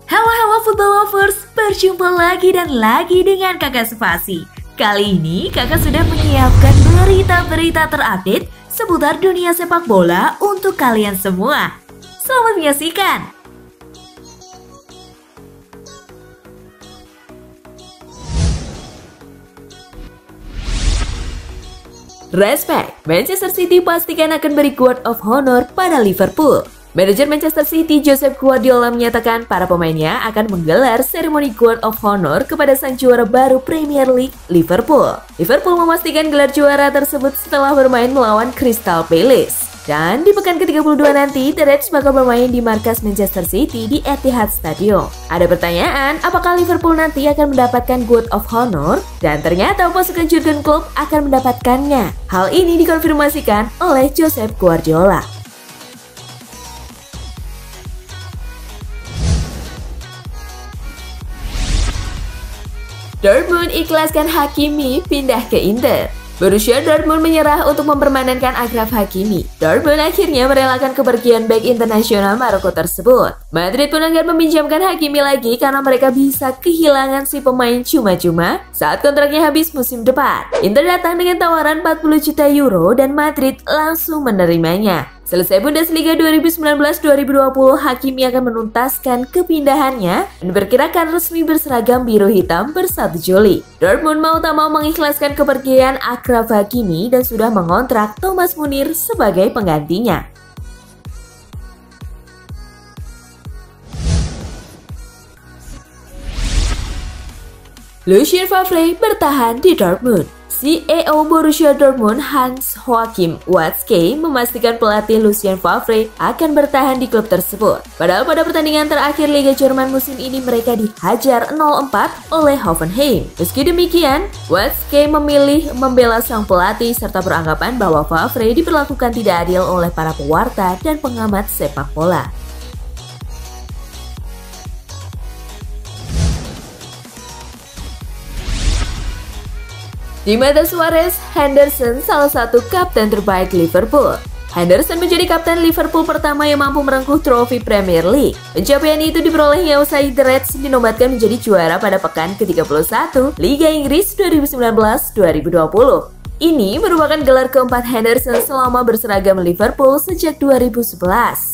Halo football lovers, berjumpa lagi dan lagi dengan Kakak Spasi. Kali ini Kakak sudah menyiapkan berita-berita terupdate seputar dunia sepak bola untuk kalian semua. Selamat menyaksikan. Respect, Manchester City pastikan akan beri Guard of Honor pada Liverpool. Manajer Manchester City Josep Guardiola menyatakan para pemainnya akan menggelar seremoni Guard of Honor kepada sang juara baru Premier League, Liverpool. Liverpool memastikan gelar juara tersebut setelah bermain melawan Crystal Palace. Dan di pekan ke-32 nanti, The Reds bakal bermain di markas Manchester City di Etihad Stadium. Ada pertanyaan, apakah Liverpool nanti akan mendapatkan Guard of Honor? Dan ternyata pasukan Jurgen Klopp akan mendapatkannya. Hal ini dikonfirmasikan oleh Josep Guardiola. Dortmund ikhlaskan Hakimi pindah ke Inter. Borussia Dortmund menyerah untuk mempermanenkan Achraf Hakimi. Dortmund akhirnya merelakan kepergian bek internasional Maroko tersebut. Madrid pun enggan meminjamkan Hakimi lagi karena mereka bisa kehilangan si pemain cuma-cuma saat kontraknya habis musim depan. Inter datang dengan tawaran 40 juta euro dan Madrid langsung menerimanya. Selesai Bundesliga 2019-2020, Hakimi akan menuntaskan kepindahannya dan diperkirakan resmi berseragam biru hitam per 1 Juli. Dortmund mau tak mau mengikhlaskan kepergian Achraf Hakimi dan sudah mengontrak Thomas Munir sebagai penggantinya. Lucien Favre bertahan di Dortmund. CEO Borussia Dortmund Hans-Joachim Watzke memastikan pelatih Lucien Favre akan bertahan di klub tersebut. Padahal pada pertandingan terakhir Liga Jerman musim ini mereka dihajar 0-4 oleh Hoffenheim. Meski demikian, Watzke memilih membela sang pelatih serta beranggapan bahwa Favre diperlakukan tidak adil oleh para pewarta dan pengamat sepak bola. Di mata Suarez, Henderson salah satu kapten terbaik Liverpool. Henderson menjadi kapten Liverpool pertama yang mampu merengkuh trofi Premier League. Pencapaian itu diperolehnya usai The Reds dinobatkan menjadi juara pada pekan ke-31 Liga Inggris 2019-2020. Ini merupakan gelar keempat Henderson selama berseragam Liverpool sejak 2011.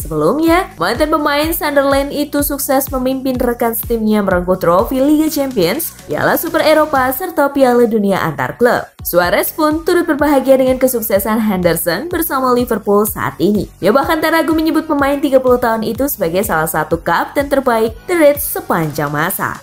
Sebelumnya, mantan pemain Sunderland itu sukses memimpin rekan setimnya merengkuh trofi Liga Champions, Piala Super Eropa, serta Piala Dunia antar klub. Suarez pun turut berbahagia dengan kesuksesan Henderson bersama Liverpool saat ini. Dia bahkan tak ragu menyebut pemain 30 tahun itu sebagai salah satu kapten terbaik The Reds sepanjang masa.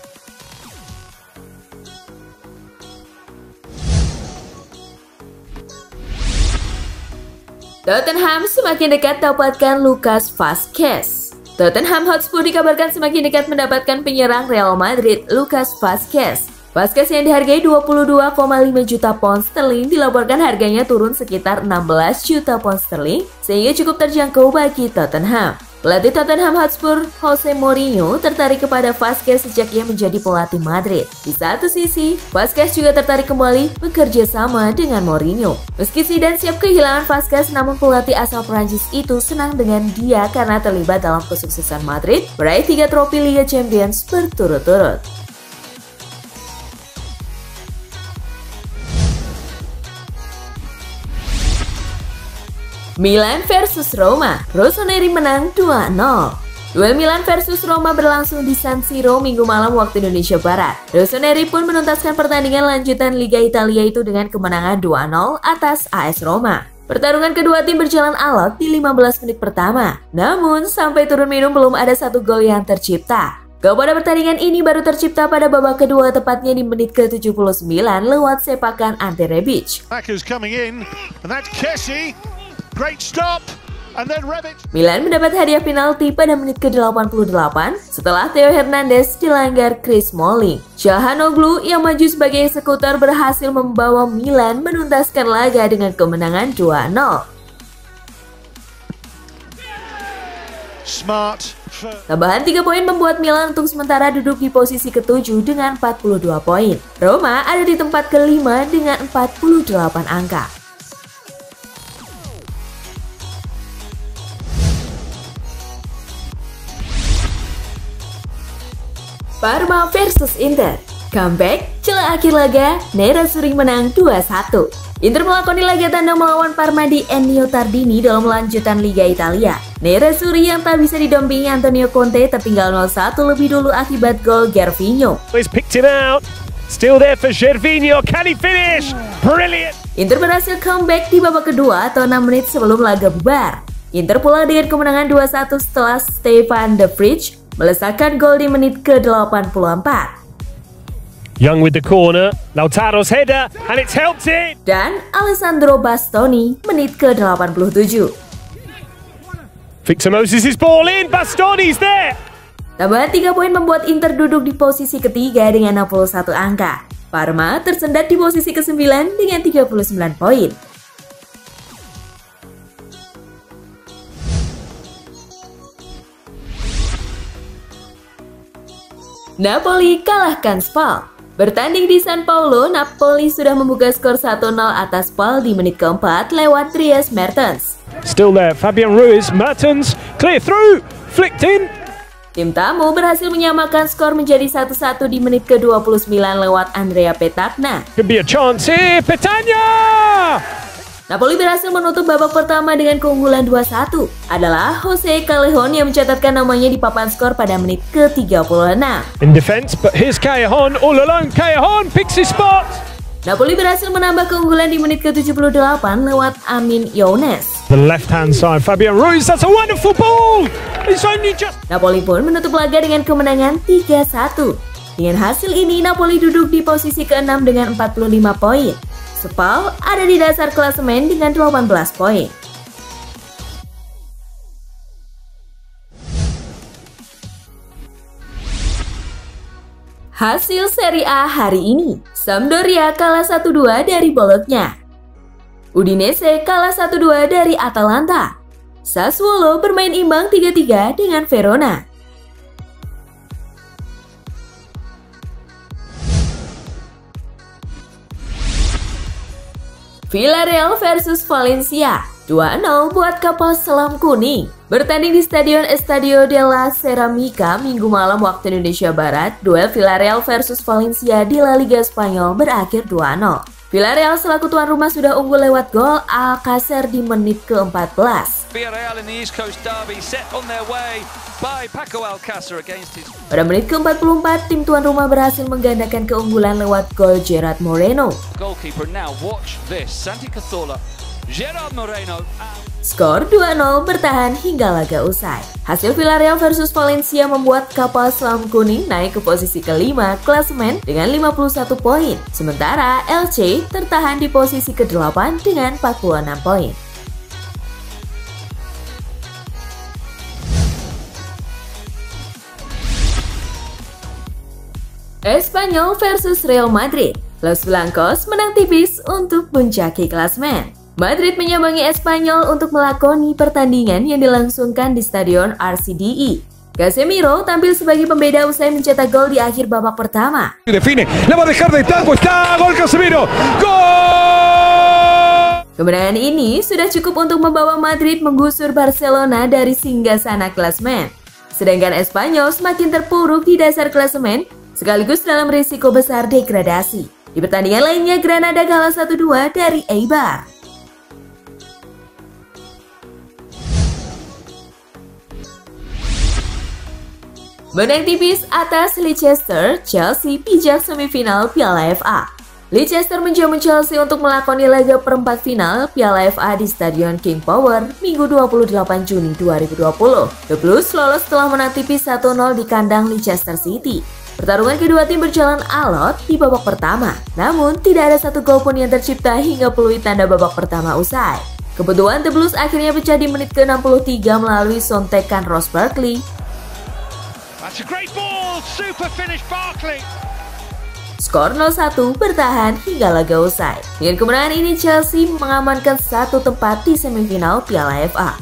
Tottenham semakin dekat dapatkan Lucas Vazquez. Tottenham Hotspur dikabarkan semakin dekat mendapatkan penyerang Real Madrid, Lucas Vazquez. Vazquez yang dihargai 22,5 juta pound sterling dilaporkan harganya turun sekitar 16 juta pound sterling sehingga cukup terjangkau bagi Tottenham. Pelatih Tottenham Hotspur, Jose Mourinho, tertarik kepada Vazquez sejak ia menjadi pelatih Madrid. Di satu sisi, Vazquez juga tertarik kembali bekerja sama dengan Mourinho. Meski Zidane siap kehilangan Vazquez, namun pelatih asal Prancis itu senang dengan dia karena terlibat dalam kesuksesan Madrid, meraih 3 trofi Liga Champions berturut-turut. Milan versus Roma, Rossoneri menang 2-0. Duel Milan versus Roma berlangsung di San Siro Minggu malam waktu Indonesia Barat. Rossoneri pun menuntaskan pertandingan lanjutan Liga Italia itu dengan kemenangan 2-0 atas AS Roma. Pertarungan kedua tim berjalan alot di 15 menit pertama. Namun, sampai turun minum belum ada satu gol yang tercipta. Gol pada pertandingan ini baru tercipta pada babak kedua tepatnya di menit ke-79 lewat sepakan Ante Rebic. Great stop. And then Milan mendapat hadiah penalti pada menit ke-88 setelah Theo Hernandez dilanggar Chris Smalling. Çalhanoğlu yang maju sebagai eksekutor berhasil membawa Milan menuntaskan laga dengan kemenangan 2-0. Tambahan 3 poin membuat Milan untuk sementara duduk di posisi ke-7 dengan 42 poin. Roma ada di tempat ke-5 dengan 48 angka. Parma versus Inter. Comeback, celah akhir laga, Nerazzurri menang 2-1. Inter melakoni laga tandang melawan Parma di Ennio Tardini dalam lanjutan Liga Italia. Nerazzurri yang tak bisa didampingi Antonio Conte tertinggal 0-1 lebih dulu akibat gol Gervinho. He's picked it out. Still there for Gervinho. Can he finish? Brilliant. Inter berhasil comeback di babak kedua atau 6 menit sebelum laga bubar. Inter pulang dengan kemenangan 2-1 setelah Stefan De Vrij melesakkan gol di menit ke-84. Young with the corner, Lautaro's header, and it's helped it. Dan Alessandro Bastoni menit ke-87. Victor Moses' ball in, Bastoni's there. Tambahan 3 poin membuat Inter duduk di posisi ketiga dengan 61 angka. Parma tersendat di posisi ke-9 dengan 39 poin. Napoli kalahkan Spal. Bertanding di San Paulo, Napoli sudah membuka skor 1-0 atas Spal di menit keempat lewat Dries Mertens. Still there, Fabian Ruiz, Mertens, clear through, flicked in. Tim tamu berhasil menyamakan skor menjadi 1-1 di menit ke-29 lewat Andrea Petagna. Could be a chance here, Petagna! Napoli berhasil menutup babak pertama dengan keunggulan 2-1. Adalah Jose Callejon yang mencatatkan namanya di papan skor pada menit ke-36. In defense, but here's Callejon all alone. Callejon picks his spot. Napoli berhasil menambah keunggulan di menit ke-78 lewat Amin Younes. The left-hand side, Fabian Ruiz, that's a wonderful ball! It's only just... Napoli pun menutup laga dengan kemenangan 3-1. Dengan hasil ini, Napoli duduk di posisi ke-6 dengan 45 poin. Spal ada di dasar klasemen dengan 18 poin. Hasil Serie A hari ini, Sampdoria kalah 1-2 dari Bologna. Udinese kalah 1-2 dari Atalanta. Sassuolo bermain imbang 3-3 dengan Verona. Villarreal versus Valencia, 2-0 buat kapal selam kuning. Bertanding di Stadion Estadio de la Ceramica Minggu malam waktu Indonesia Barat, duel Villarreal versus Valencia di La Liga Spanyol berakhir 2-0. Villarreal selaku tuan rumah sudah unggul lewat gol Alcacer di menit ke-14. Villarreal in the East Coast derby set on their way by Paco Alcácer against his... Pada menit ke-44, tim tuan rumah berhasil menggandakan keunggulan lewat gol Gerard Moreno. Goalkeeper now, watch this. Santi Cazorla, Gerard Moreno. Skor 2-0 bertahan hingga laga usai. Hasil Villarreal versus Valencia membuat kapal selam kuning naik ke posisi kelima klasemen dengan 51 poin. Sementara LC tertahan di posisi ke-8 dengan 46 poin. Espanyol versus Real Madrid. Los Blancos menang tipis untuk puncaki klasemen. Madrid menyambangi Espanyol untuk melakoni pertandingan yang dilangsungkan di Stadion RCDE. Casemiro tampil sebagai pembeda usai mencetak gol di akhir babak pertama. Define, la va a dejar de tango, está gol Casemiro. Gol! Kemenangan ini sudah cukup untuk membawa Madrid menggusur Barcelona dari singgasana klasemen. Sedangkan Espanyol semakin terpuruk di dasar klasemen sekaligus dalam risiko besar degradasi. Di pertandingan lainnya, Granada kalah 1-2 dari Eibar. Menang tipis atas Leicester, Chelsea pijak semifinal Piala FA. Leicester menjamu Chelsea untuk melakoni laga perempat final Piala FA di Stadion King Power Minggu 28 Juni 2020. The Blues lolos setelah menang tipis 1-0 di kandang Leicester City. Pertarungan kedua tim berjalan alot di babak pertama, namun tidak ada satu gol pun yang tercipta hingga peluit tanda babak pertama usai. Kebetulan The Blues akhirnya pecah di menit ke-63 melalui sontekan Ross Barkley. That's a great ball, super finish Barkley. Skor 0-1 bertahan hingga laga usai. Dengan kemenangan ini Chelsea mengamankan satu tempat di semifinal Piala FA.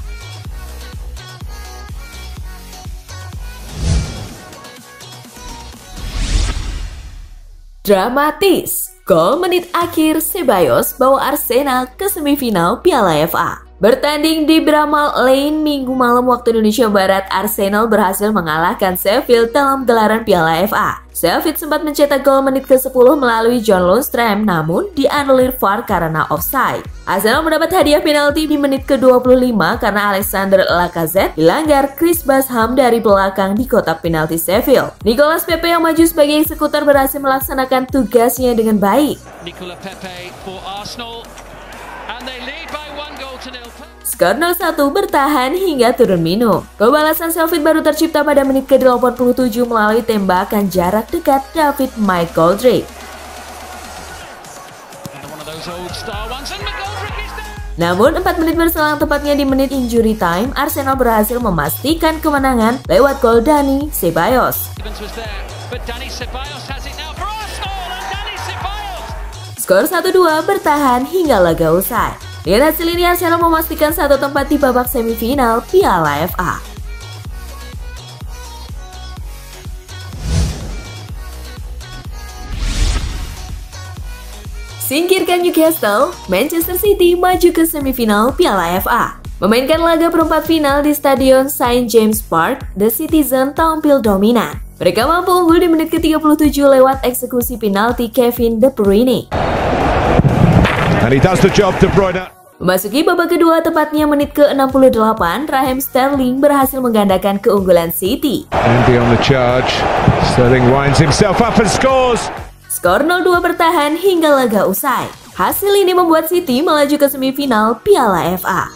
Dramatis, gol menit akhir Ceballos bawa Arsenal ke semifinal Piala FA. Bertanding di Bramall Lane Minggu malam waktu Indonesia Barat, Arsenal berhasil mengalahkan Sheffield dalam gelaran Piala FA. Sheffield sempat mencetak gol menit ke-10 melalui John Lundstram, namun dianulir VAR karena offside. Arsenal mendapat hadiah penalti di menit ke-25 karena Alexander Lacazette dilanggar Chris Basham dari belakang di kotak penalti Sheffield. Nicolas Pepe yang maju sebagai eksekutor berhasil melaksanakan tugasnya dengan baik. Nicolas Pepe for Arsenal, and they lead by 1 goal to 0. Skor 0-1 bertahan hingga turun minum. Gol balasan Sheffield baru tercipta pada menit ke-87 melalui tembakan jarak dekat David McGoldrick. Namun 4 menit berselang, tepatnya di menit injury time, Arsenal berhasil memastikan kemenangan lewat gol Dani Ceballos. Skor 1-2 bertahan hingga laga usai. Dengan hasil ini, Arsenal memastikan satu tempat di babak semifinal Piala FA. Singkirkan Newcastle, Manchester City maju ke semifinal Piala FA. Memainkan laga perempat final di Stadion St. James Park, The Citizen tampil dominan. Mereka mampu unggul di menit ke-37 lewat eksekusi penalti Kevin De Bruyne. And he does the job, De Bruyne. Memasuki babak kedua, tepatnya menit ke-68, Raheem Sterling berhasil menggandakan keunggulan City. Andy on the charge. Sterling winds himself up and scores. Skor 0-2 bertahan hingga laga usai. Hasil ini membuat City melaju ke semifinal Piala FA.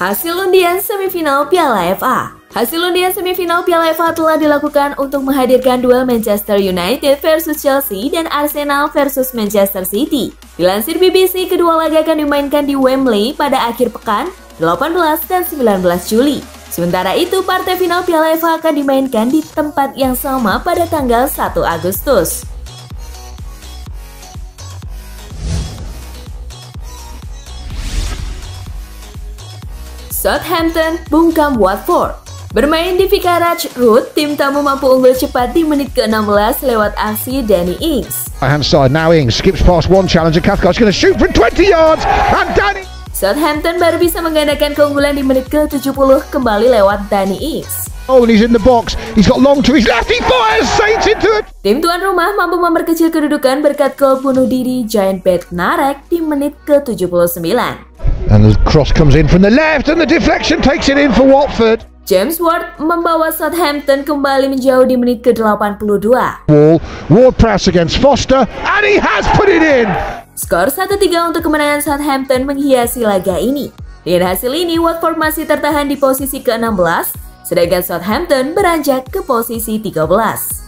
Hasil undian semifinal Piala FA. Hasil undian semifinal Piala FA telah dilakukan untuk menghadirkan duel Manchester United versus Chelsea dan Arsenal versus Manchester City. Dilansir BBC, kedua laga akan dimainkan di Wembley pada akhir pekan 18 dan 19 Juli. Sementara itu, partai final Piala FA akan dimainkan di tempat yang sama pada tanggal 1 Agustus. Southampton bungkam Watford. Bermain di Vicarage Road, tim tamu mampu unggul cepat di menit ke-16 lewat aksi Danny Ings. Right hand side, now Ings skips past one challenger, Cathcart's going to shoot from 20 yards, and Danny... Southampton baru bisa menggandakan keunggulan di menit ke-70 kembali lewat Danny Ings. Oh, and he's in the box, he's got long to his left, he fires Saints into it! Tim tuan rumah mampu memperkecil kedudukan berkat gol bunuh diri Giant Bednarek di menit ke-79. And the cross comes in from the left, and the deflection takes it in for Watford. James Ward membawa Southampton kembali menjauh di menit ke-82. Ward press against Foster, and he has put it in! Skor 1-3 untuk kemenangan Southampton menghiasi laga ini. Dengan hasil ini, Watford masih tertahan di posisi ke-16, sedangkan Southampton beranjak ke posisi 13.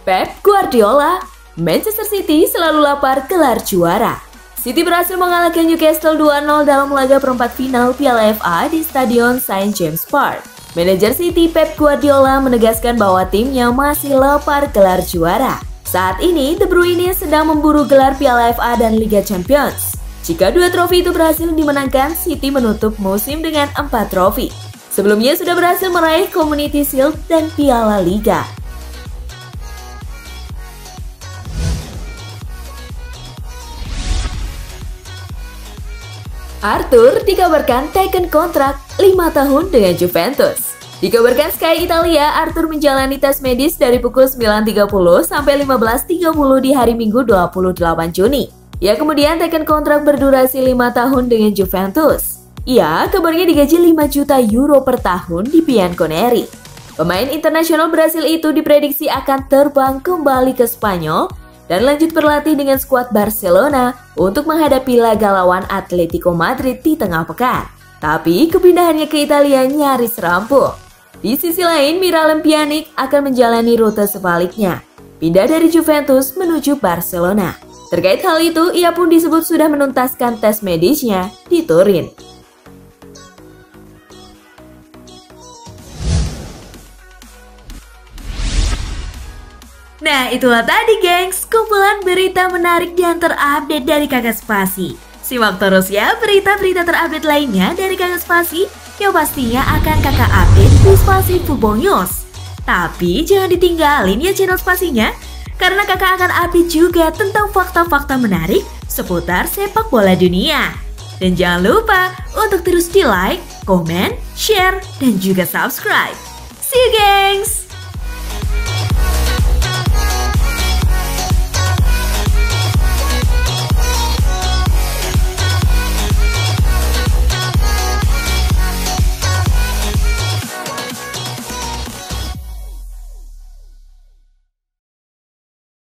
Pep Guardiola, Manchester City selalu lapar gelar juara. City berhasil mengalahkan Newcastle 2-0 dalam laga perempat final Piala FA di Stadion St. James Park. Manajer City Pep Guardiola menegaskan bahwa timnya masih lapar gelar juara. Saat ini, De Bruyne sedang memburu gelar Piala FA dan Liga Champions. Jika dua trofi itu berhasil dimenangkan, City menutup musim dengan 4 trofi. Sebelumnya sudah berhasil meraih Community Shield dan Piala Liga. Arthur dikabarkan teken kontrak 5 tahun dengan Juventus. Dikabarkan Sky Italia, Arthur menjalani tes medis dari pukul 9.30 sampai 15.30 di hari Minggu 28 Juni. Ia kemudian teken kontrak berdurasi 5 tahun dengan Juventus. Ia kabarnya digaji 5 juta euro per tahun di Bianconeri. Pemain internasional Brasil itu diprediksi akan terbang kembali ke Spanyol dan lanjut berlatih dengan skuad Barcelona untuk menghadapi laga lawan Atletico Madrid di tengah pekan. Tapi kepindahannya ke Italia nyaris rampung. Di sisi lain, Miralem Pjanic akan menjalani rute sebaliknya, pindah dari Juventus menuju Barcelona. Terkait hal itu, ia pun disebut sudah menuntaskan tes medisnya di Turin. Nah, itulah tadi gengs, kumpulan berita menarik dan terupdate dari Kakak Spasi. Simak terus ya berita-berita terupdate lainnya dari Kakak Spasi yang pastinya akan kakak update di Spasi Football News. Tapi jangan ditinggalin ya channel Spasinya, karena kakak akan update juga tentang fakta-fakta menarik seputar sepak bola dunia. Dan jangan lupa untuk terus di like, komen, share, dan juga subscribe. See you gengs!